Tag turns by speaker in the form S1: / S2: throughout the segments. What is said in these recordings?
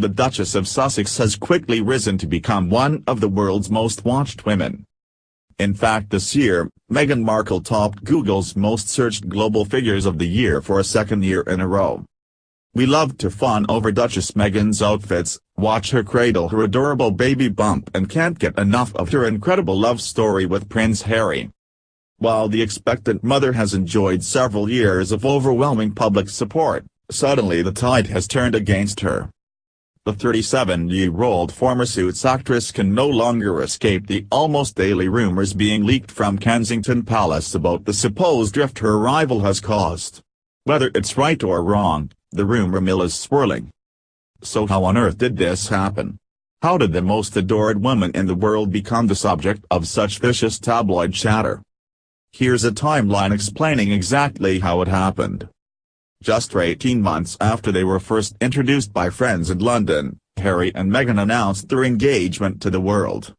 S1: the Duchess of Sussex has quickly risen to become one of the world's most watched women. In fact, this year, Meghan Markle topped Google's most searched global figures of the year for a second year in a row. We love to fawn over Duchess Meghan's outfits, watch her cradle her adorable baby bump and can't get enough of her incredible love story with Prince Harry. While the expectant mother has enjoyed several years of overwhelming public support, suddenly the tide has turned against her. The 37-year-old former Suits actress can no longer escape the almost daily rumors being leaked from Kensington Palace about the supposed rift her arrival has caused. Whether it's right or wrong, the rumor mill is swirling. So how on earth did this happen? How did the most adored woman in the world become the subject of such vicious tabloid chatter? Here's a timeline explaining exactly how it happened. Just 18 months after they were first introduced by friends in London, Harry and Meghan announced their engagement to the world.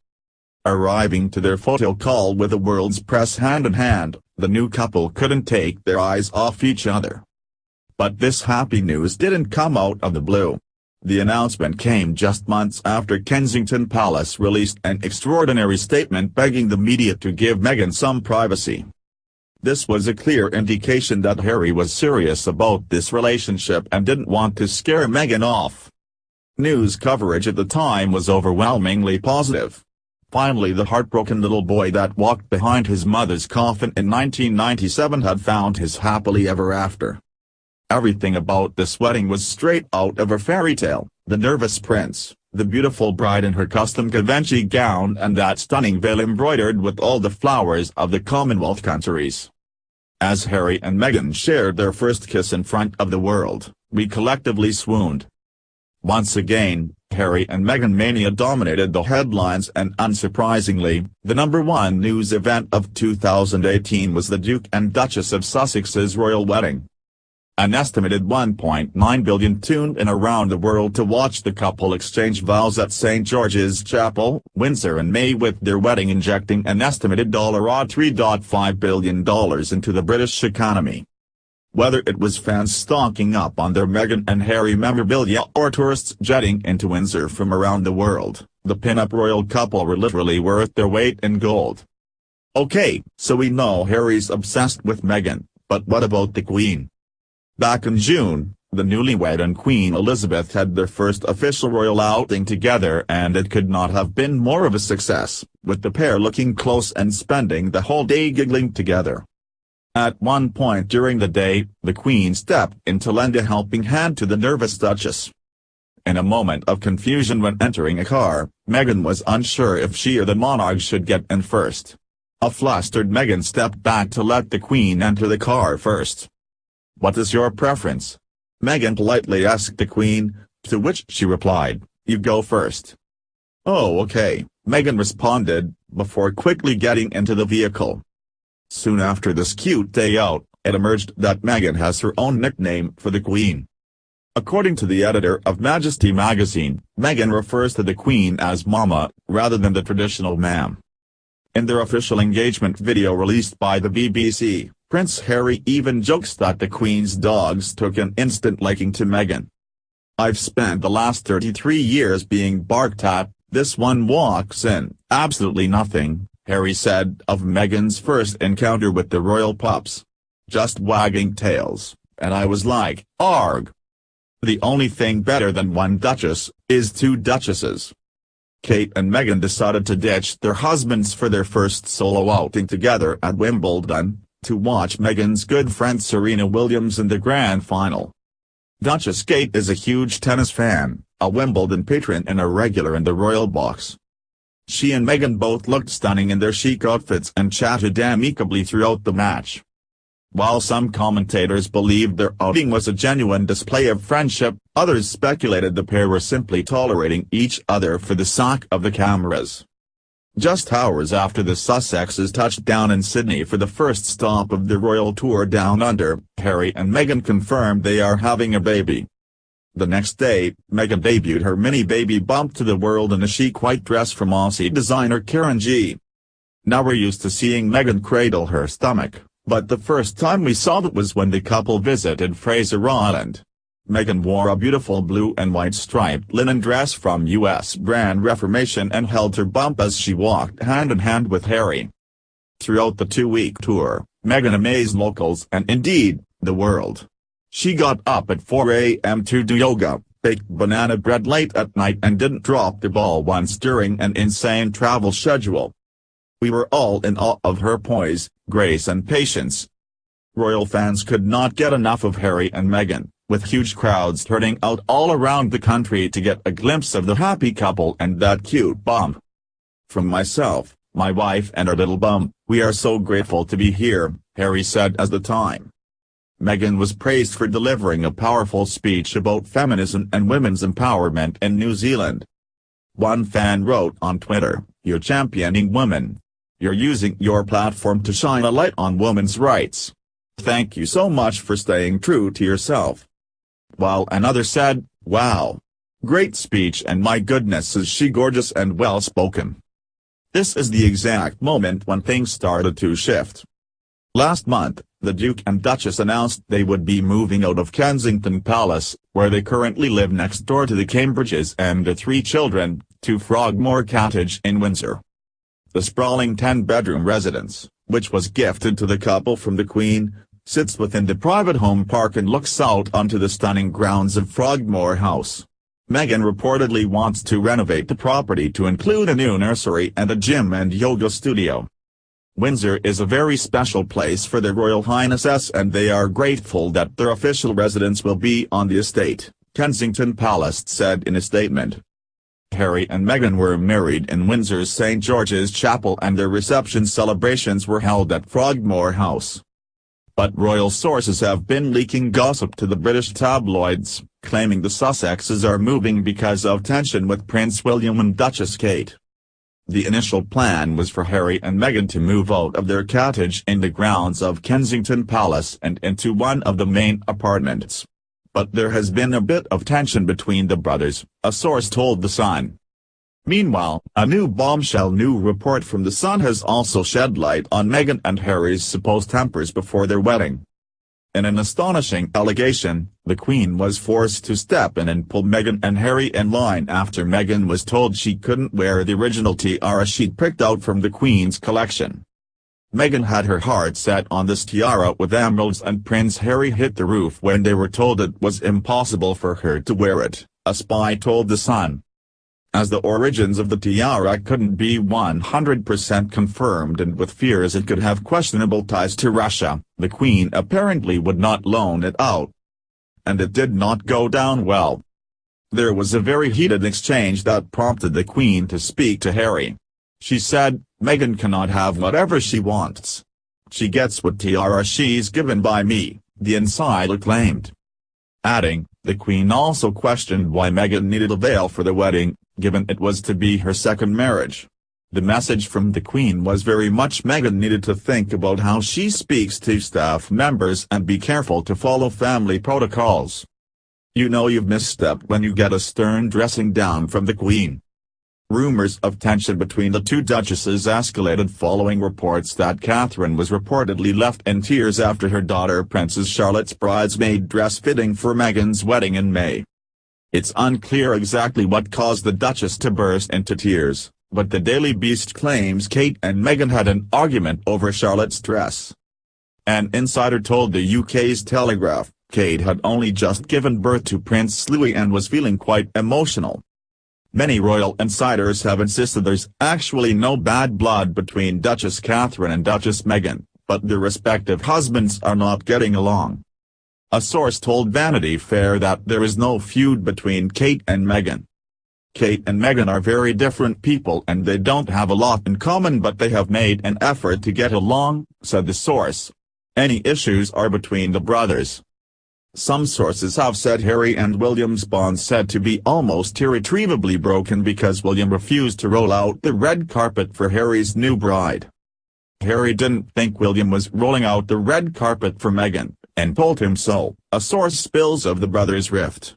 S1: Arriving to their photo call with the world's press hand in hand, the new couple couldn't take their eyes off each other. But this happy news didn't come out of the blue. The announcement came just months after Kensington Palace released an extraordinary statement begging the media to give Meghan some privacy. This was a clear indication that Harry was serious about this relationship and didn't want to scare Meghan off. News coverage at the time was overwhelmingly positive. Finally, the heartbroken little boy that walked behind his mother's coffin in 1997 had found his happily ever after. Everything about this wedding was straight out of a fairy tale: the nervous prince, the beautiful bride in her custom Givenchy gown and that stunning veil embroidered with all the flowers of the Commonwealth countries. As Harry and Meghan shared their first kiss in front of the world, we collectively swooned. Once again, Harry and Meghan mania dominated the headlines and unsurprisingly, the #1 news event of 2018 was the Duke and Duchess of Sussex's royal wedding. An estimated 1.9 billion tuned in around the world to watch the couple exchange vows at St. George's Chapel, Windsor in May, with their wedding injecting an estimated $3.5 billion into the British economy. Whether it was fans stocking up on their Meghan and Harry memorabilia or tourists jetting into Windsor from around the world, the pin-up royal couple were literally worth their weight in gold. Okay, so we know Harry's obsessed with Meghan, but what about the Queen? Back in June, the newlywed and Queen Elizabeth had their first official royal outing together and it could not have been more of a success, with the pair looking close and spending the whole day giggling together. At one point during the day, the Queen stepped in to lend a helping hand to the nervous Duchess. In a moment of confusion when entering a car, Meghan was unsure if she or the monarch should get in first. A flustered Meghan stepped back to let the Queen enter the car first. "What is your preference?" Meghan politely asked the Queen, to which she replied, "You go first." "Oh, okay," Meghan responded, before quickly getting into the vehicle. Soon after this cute day out, it emerged that Meghan has her own nickname for the Queen. According to the editor of Majesty magazine, Meghan refers to the Queen as Mama, rather than the traditional ma'am. In their official engagement video released by the BBC, Prince Harry even jokes that the Queen's dogs took an instant liking to Meghan. "I've spent the last 33 years being barked at, this one walks in, absolutely nothing," Harry said of Meghan's first encounter with the royal pups. "Just wagging tails, and I was like, arg. The only thing better than one duchess, is two duchesses." Kate and Meghan decided to ditch their husbands for their first solo outing together at Wimbledon, to watch Meghan's good friend Serena Williams in the grand final. Duchess Kate is a huge tennis fan, a Wimbledon patron and a regular in the royal box. She and Meghan both looked stunning in their chic outfits and chatted amicably throughout the match. While some commentators believed their outing was a genuine display of friendship, others speculated the pair were simply tolerating each other for the sake of the cameras. Just hours after the Sussexes touched down in Sydney for the first stop of the royal tour down under, Harry and Meghan confirmed they are having a baby. The next day, Meghan debuted her mini baby bump to the world in a chic white dress from Aussie designer Karen G. Now we're used to seeing Meghan cradle her stomach, but the first time we saw that was when the couple visited Fraser Island. Meghan wore a beautiful blue and white striped linen dress from U.S. brand Reformation and held her bump as she walked hand-in-hand with Harry. Throughout the two-week tour, Meghan amazed locals and indeed, the world. She got up at 4 a.m. to do yoga, baked banana bread late at night and didn't drop the ball once during an insane travel schedule. We were all in awe of her poise, grace and patience. Royal fans could not get enough of Harry and Meghan, with huge crowds turning out all around the country to get a glimpse of the happy couple and that cute bump. From myself, my wife and our little bump, we are so grateful to be here, Harry said at the time. Meghan was praised for delivering a powerful speech about feminism and women's empowerment in New Zealand. One fan wrote on Twitter, "You're championing women. You're using your platform to shine a light on women's rights. Thank you so much for staying true to yourself." While another said, "Wow. Great speech and my goodness is she gorgeous and well-spoken." This is the exact moment when things started to shift. Last month, the Duke and Duchess announced they would be moving out of Kensington Palace, where they currently live next door to the Cambridges and their 3 children, to Frogmore Cottage in Windsor. The sprawling 10-bedroom residence, which was gifted to the couple from the Queen, sits within the private home park and looks out onto the stunning grounds of Frogmore House. Meghan reportedly wants to renovate the property to include a new nursery and a gym and yoga studio. Windsor is a very special place for their Royal Highnesses and they are grateful that their official residence will be on the estate, Kensington Palace said in a statement. Harry and Meghan were married in Windsor's St George's Chapel and their reception celebrations were held at Frogmore House. But royal sources have been leaking gossip to the British tabloids, claiming the Sussexes are moving because of tension with Prince William and Duchess Kate. The initial plan was for Harry and Meghan to move out of their cottage in the grounds of Kensington Palace and into one of the main apartments. But there has been a bit of tension between the brothers, a source told The Sun. Meanwhile, a new report from The Sun has also shed light on Meghan and Harry's supposed tempers before their wedding. In an astonishing allegation, the Queen was forced to step in and pull Meghan and Harry in line after Meghan was told she couldn't wear the original tiara she'd picked out from the Queen's collection. Meghan had her heart set on this tiara with emeralds and Prince Harry hit the roof when they were told it was impossible for her to wear it, a spy told The Sun. As the origins of the tiara couldn't be 100% confirmed and with fears it could have questionable ties to Russia, the Queen apparently would not loan it out. And it did not go down well. There was a very heated exchange that prompted the Queen to speak to Harry. She said, "Meghan cannot have whatever she wants. She gets what tiara she's given by me," the insider claimed. Adding, the Queen also questioned why Meghan needed a veil for the wedding, given it was to be her second marriage. The message from the Queen was very much Meghan needed to think about how she speaks to staff members and be careful to follow family protocols. "You know you've misstepped when you get a stern dressing down from the Queen." Rumors of tension between the two duchesses escalated following reports that Catherine was reportedly left in tears after her daughter Princess Charlotte's bridesmaid dress fitting for Meghan's wedding in May. It's unclear exactly what caused the Duchess to burst into tears, but the Daily Beast claims Kate and Meghan had an argument over Charlotte's dress. An insider told the UK's Telegraph, Kate had only just given birth to Prince Louis and was feeling quite emotional. Many royal insiders have insisted there's actually no bad blood between Duchess Catherine and Duchess Meghan, but their respective husbands are not getting along. A source told Vanity Fair that there is no feud between Kate and Meghan. Kate and Meghan are very different people and they don't have a lot in common but they have made an effort to get along, said the source. Any issues are between the brothers. Some sources have said Harry and William's bond said to be almost irretrievably broken because William refused to roll out the red carpet for Harry's new bride. Harry didn't think William was rolling out the red carpet for Meghan, and told him so, a source spills of the brothers' rift.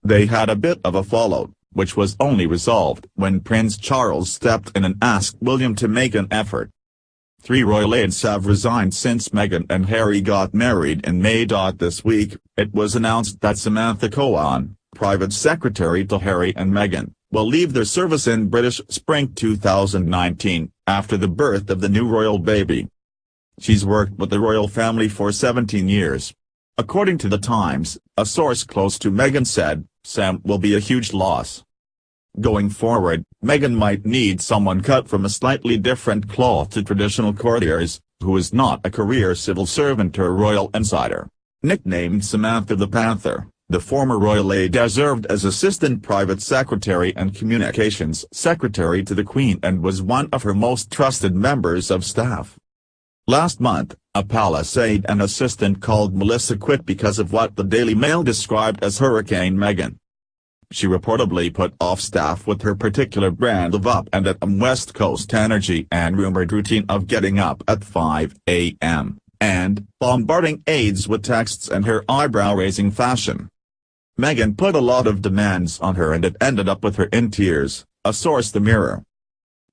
S1: They had a bit of a fallout, which was only resolved when Prince Charles stepped in and asked William to make an effort. 3 royal aides have resigned since Meghan and Harry got married in May. This week, it was announced that Samantha Cohen, private secretary to Harry and Meghan, will leave their service in British Spring 2019, after the birth of the new royal baby. She's worked with the royal family for 17 years. According to The Times, a source close to Meghan said, "Sam will be a huge loss. Going forward, Meghan might need someone cut from a slightly different cloth to traditional courtiers, who is not a career civil servant or royal insider." Nicknamed Samantha the Panther, the former royal aide served as assistant private secretary and communications secretary to the Queen and was one of her most trusted members of staff. Last month, a palace aide and assistant called Melissa quit because of what the Daily Mail described as Hurricane Meghan. She reportedly put off staff with her particular brand of up and at West Coast energy and rumored routine of getting up at 5 a.m. and bombarding aides with texts and her eyebrow-raising fashion. Meghan put a lot of demands on her and it ended up with her in tears, a source The Mirror.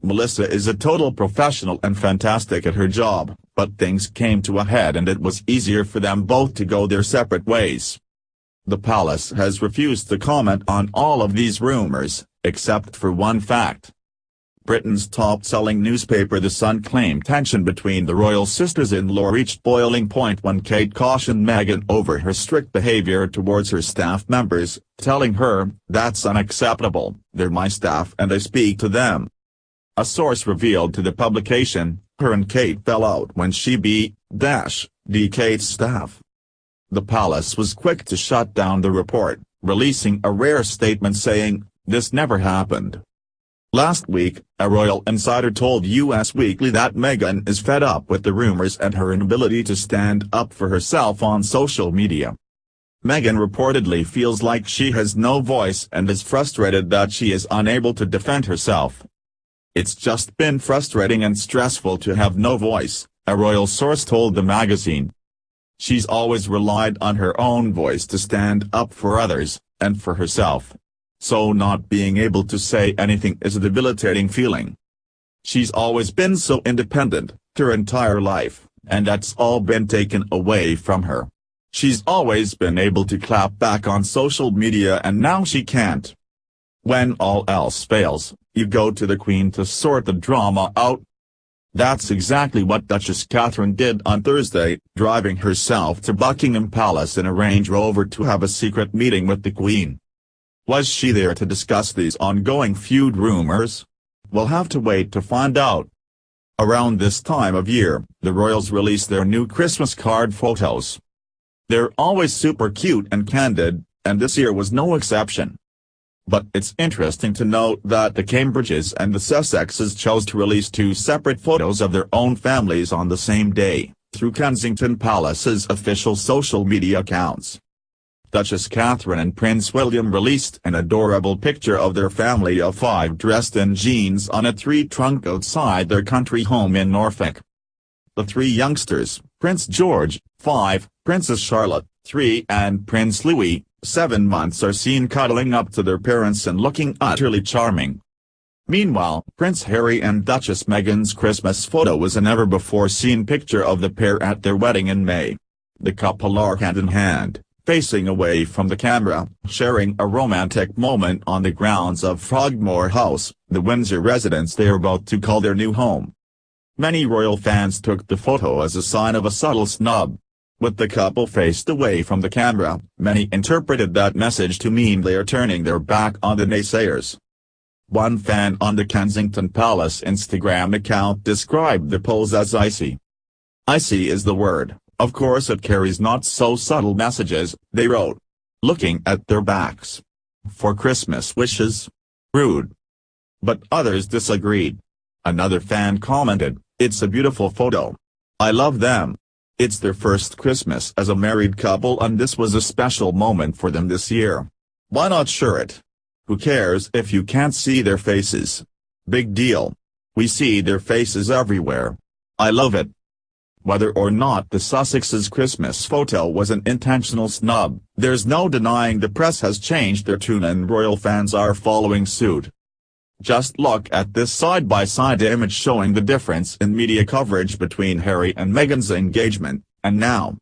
S1: Melissa is a total professional and fantastic at her job, but things came to a head and it was easier for them both to go their separate ways. The palace has refused to comment on all of these rumors, except for one fact. Britain's top-selling newspaper The Sun claimed tension between the royal sisters-in-law reached boiling point when Kate cautioned Meghan over her strict behavior towards her staff members, telling her, "That's unacceptable, they're my staff and I speak to them." A source revealed to the publication, her and Kate fell out when she beat Kate's staff. The palace was quick to shut down the report, releasing a rare statement saying, "This never happened." Last week, a royal insider told US Weekly that Meghan is fed up with the rumors and her inability to stand up for herself on social media. Meghan reportedly feels like she has no voice and is frustrated that she is unable to defend herself. "It's just been frustrating and stressful to have no voice," a royal source told the magazine. She's always relied on her own voice to stand up for others, and for herself. So not being able to say anything is a debilitating feeling. She's always been so independent, her entire life, and that's all been taken away from her. She's always been able to clap back on social media and now she can't. When all else fails, you go to the Queen to sort the drama out. That's exactly what Duchess Catherine did on Thursday, driving herself to Buckingham Palace in a Range Rover to have a secret meeting with the Queen. Was she there to discuss these ongoing feud rumors? We'll have to wait to find out. Around this time of year, the royals release their new Christmas card photos. They're always super cute and candid, and this year was no exception. But it's interesting to note that the Cambridges and the Sussexes chose to release 2 separate photos of their own families on the same day, through Kensington Palace's official social media accounts. Duchess Catherine and Prince William released an adorable picture of their family of 5 dressed in jeans on a tree trunk outside their country home in Norfolk. The 3 youngsters, Prince George, 5, Princess Charlotte, 3 and Prince Louis, 7 months are seen cuddling up to their parents and looking utterly charming. Meanwhile, Prince Harry and Duchess Meghan's Christmas photo was a never-before-seen picture of the pair at their wedding in May. The couple are hand-in-hand, facing away from the camera, sharing a romantic moment on the grounds of Frogmore House, the Windsor residence they are about to call their new home. Many royal fans took the photo as a sign of a subtle snub. With the couple faced away from the camera, many interpreted that message to mean they are turning their back on the naysayers. One fan on the Kensington Palace Instagram account described the pose as icy. Icy is the word, of course it carries not so subtle messages, they wrote. Looking at their backs. For Christmas wishes? Rude. But others disagreed. Another fan commented, "It's a beautiful photo. I love them. It's their first Christmas as a married couple and this was a special moment for them this year. Why not share it? Who cares if you can't see their faces? Big deal. We see their faces everywhere. I love it." Whether or not the Sussexes' Christmas photo was an intentional snub, there's no denying the press has changed their tune and royal fans are following suit. Just look at this side-by-side image showing the difference in media coverage between Harry and Meghan's engagement, and now.